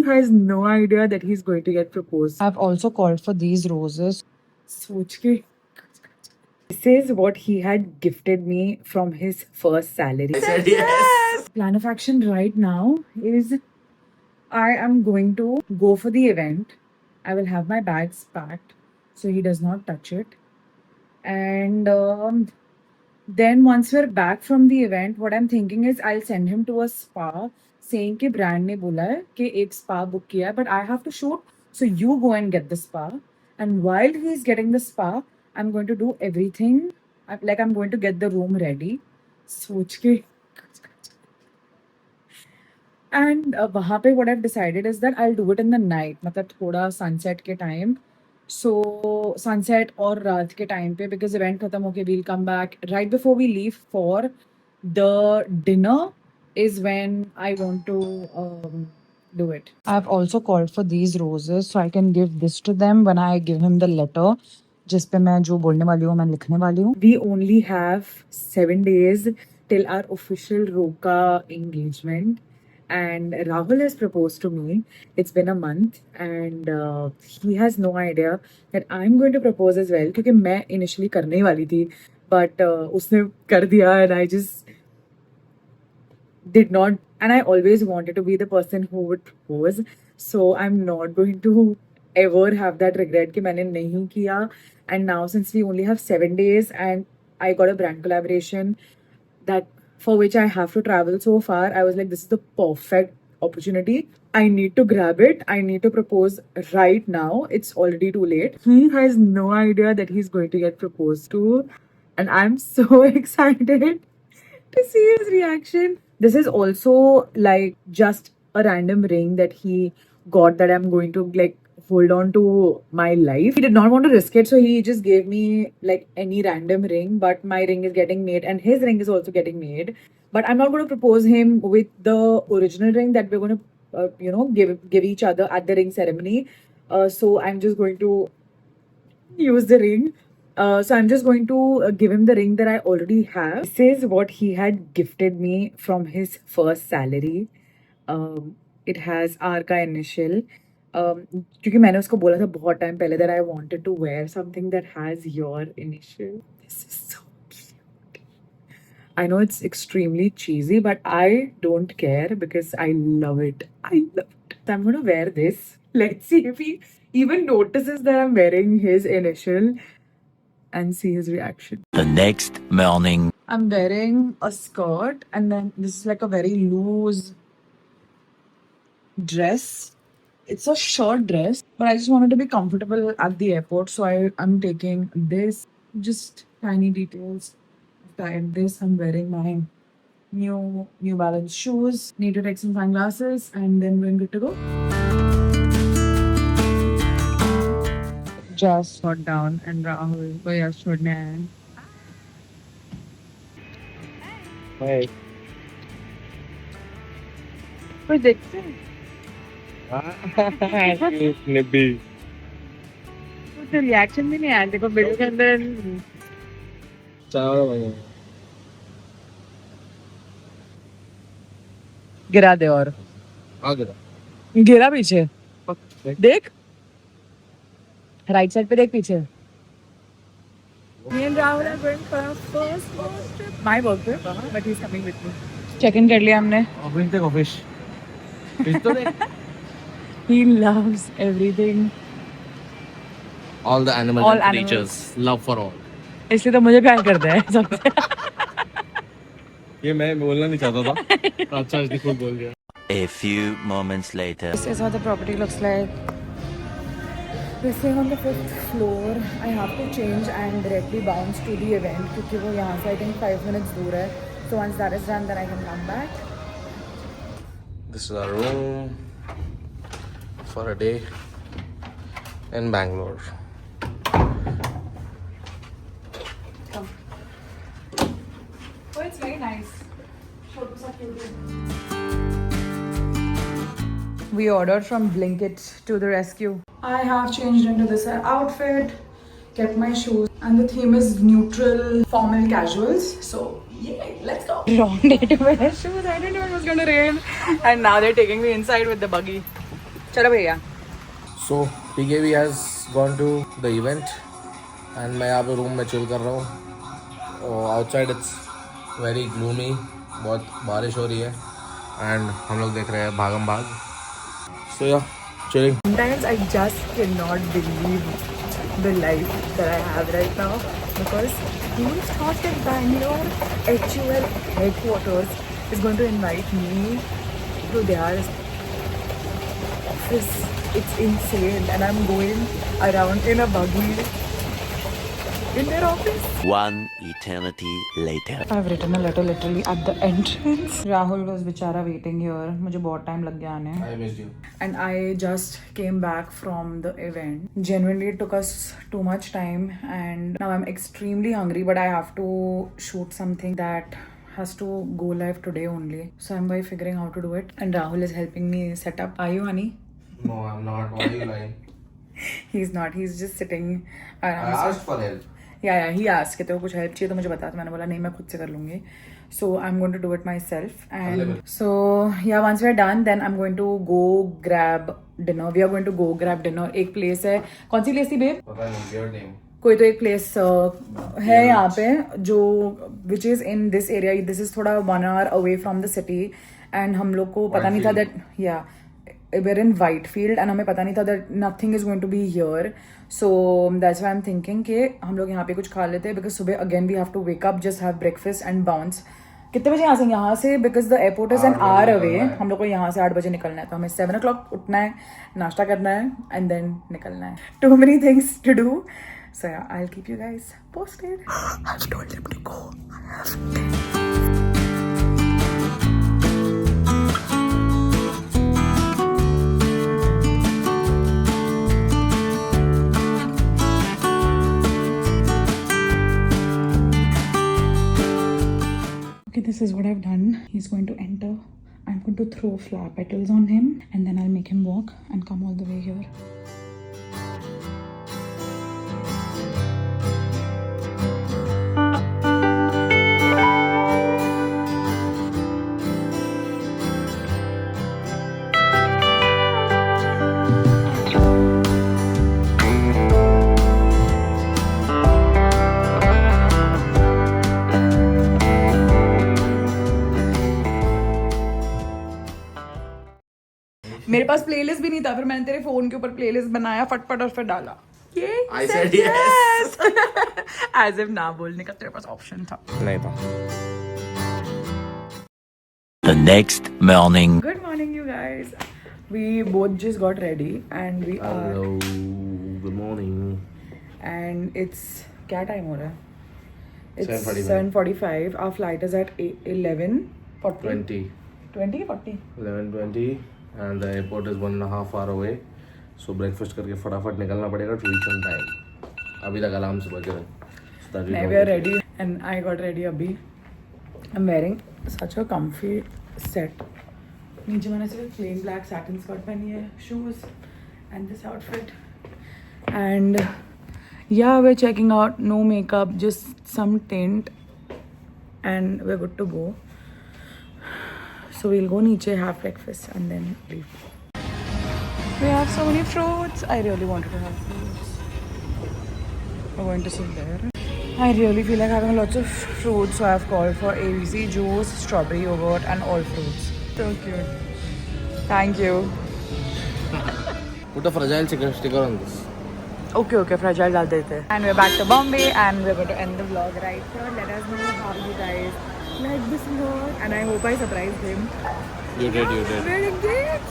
has no idea that he's going to get proposed. I've also called for these roses. सोच के this is what he had gifted me from his first salary. I said yes. Plan of action right now is I am going to go for the event. I will have my bags packed so he does not touch it. And then once we're back from the event, what I'm thinking is I'll send him to a spa saying कि brand ने बोला है कि एक spa book किया है, but I have to shoot. So you go and get the spa. And while he's getting the spa, I'm going to do everything. I'm going to get the room ready. सोच के and वहाँ पे what I've decided is that I'll do it in the night, मतलब थोड़ा sunset के time. So sunset और रात के time पे because event खत्म होके we'll come back right before we leave for the dinner is when I want to do it. I've also called for these roses so I can give this to them when I give him the letter. जिस पे मैं जो बोलने वाली हूँ मैं लिखने वाली हूँ. We only have 7 days till our official Roka engagement. And Rahul has proposed to me. It's been a month and he has no idea that I'm going to propose as well. क्योंकि मैं initially करने ही वाली थी, but उसने कर दिया and I just did not. And I always wanted to be the person who would propose. So I'm not going to ever have that regret कि मैंने नहीं किया. And now since we only have 7 days and I got a brand collaboration that for which I have to travel so far, I was like, this is the perfect opportunity. I need to grab it. I need to propose right now. It's already too late. He has no idea that he's going to get proposed to. And I'm so excited to see his reaction. This is also like just a random ring that he got that I'm going to like hold on to my life. He did not want to risk it, so he just gave me like any random ring, but my ring is getting made and his ring is also getting made. But I'm not going to propose him with the original ring that we're going to give each other at the ring ceremony. So I'm just going to use the ring. So I'm just going to give him the ring that I already have. This is what he had gifted me from his first salary. It has R का initial. क्योंकि मैंने उसको बोला था बहुत time पहले that I wanted to wear something that has your initial. This is so cute. I know it's extremely cheesy, but I don't care because I love it. I love it. So I'm gonna wear this. Let's see if he even notices that I'm wearing his initial and see his reaction. The next morning. I'm wearing a skirt and then this is like a very loose dress. It's a short dress, but I just wanted to be comfortable at the airport. So I'm taking this, just tiny details. I've tied this. I'm wearing my New Balance shoes. Need to take some sunglasses and then we're good to go. Just got down and Rahul को यहाँ छोड़ने आए हैं. Hey. कोई देखते हैं? Nibby. कुछ reaction भी नहीं आया देखो वीडियो के अंदर. Ciao. गिरा दे और आ गया. गिरा पीछे देख राइट साइड पे देख पीछे. Me and Rahul are going for our first work trip. My work trip, but he's coming with me. Check in कर लिया हमने. Office take office. Fish तो देख. He loves everything. All the animals All and animals. creatures. Love for all. इसलिए तो मुझे प्यार करता है सबसे. ये मैं बोलना नहीं चाहता था. अच्छा इसने खुद बोल दिया. A few moments later. This is how the property looks like. We're staying on the 5th floor. I have to change and directly bounce to the event क्योंकि वो यहाँ से I think 5 minutes दूर है. So once that is done, then I can come back. This is our room for a day in Bangalore. Come. Oh, it's very nice. Photos are cute. We ordered from Blinkit to the rescue. I have changed into this outfit, kept my shoes, and the theme is neutral, formal casuals. So, yeah, let's go. Wrong day to wear shoes. I didn't know it was going to rain. And now they're taking me inside with the buggy. चलो भैया. So PKV has gone to the event and मैं यहाँ पे room में chill कर रहा हूँ. Outside it's very gloomy, बहुत बारिश हो रही है एंड हम लोग देख रहे हैं भागम भाग. सो या chilling. Sometimes I just cannot believe the life that I have right now because who thought that Bangalore HUL headquarters is going to invite me to their office. It's insane, and I'm going around in a buggy in their office. One eternity later. I've written a letter literally at the entrance. Rahul was बेचारा waiting here. मुझे बहुत time लग गया आने. I missed you. And I just came back from the event. Genuinely, it took us too much time, and now I'm extremely hungry. But I have to shoot something that has to go live today only. So I'm by figuring how to do it. And Rahul is helping me set up. Are you, honey? No, I'm not. Why are you lying? He's not. He's just sitting. I asked for help. Yeah, he asked कि तेरे को कुछ help चाहिए तो मुझे बता. तो मैंने बोला नहीं, मैं खुद से कर लूँगी. So I'm going to do it myself. And so yeah, once we're done, then I'm going to go grab dinner. We are going to go grab dinner. एक place है. कौन सी place थी babe? पता नहीं, your name. कोई तो एक place है यहाँ पे जो which is in this area. This is थोड़ा 1 hour away from the city. And हम लोग को पता नहीं था that we're in Whitefield and हमें पता नहीं था that nothing is going to be here. So that's why I'm thinking कि हम लोग यहाँ पे कुछ खा लेते हैं because सुबह again we have to wake up, just have breakfast and bounce. कितने बजे यहाँ से because the airport is an hour away. हम लोग को यहाँ से 8 बजे निकलना है तो हमें 7 o'clock उठना है, नाश्ता करना है and then निकलना है. Too many things to do. So yeah, I'll keep you guys posted. I've told him to go. Okay, this is what I've done. He's going to enter. I'm going to throw flower petals on him and then I'll make him walk and come all the way here. मेरे पास playlist भी नहीं था, फिर मैंने तेरे phone के ऊपर playlist बनाया फटफट और फिर डाला. ये I said yes. As if ना बोलने का तेरे पास ऑप्शन था. नहीं था. The next morning. Good morning, you guys. We both just got ready and we are. Hello. Good morning. And it's क्या टाइम हो रहा है? It's 7:45. 7:45. Our flight is at 11:40. 20. 40. 11:20 and the airport is 1.5 hour away. So breakfast करके फटाफट निकलना पड़ेगा to reach on time. अभी तक अलार्म से बज रहे हैं. Now we are ready and I got ready अभी. I'm wearing such a comfy set. नीचे मैंने सिर्फ plain black satin skirt पहनी है, shoes and this outfit. And yeah, we're checking out. No makeup, just some tint and we're good to go. So we'll go नीचे, have breakfast and then leave. We have so many fruits. I really wanted to have fruits. We're going to sit there. I really feel like having lots of fruits, so I've called for ABC juice, strawberry yogurt and all fruits. So cute. Thank you. Put a fragile sticker on this. Okay, fragile डाल देते हैं. And we're back to Bombay and we're going to end the vlog right here. Let us know how you guys like this vlog and I hope I surprised him. You did. Wearing gifts.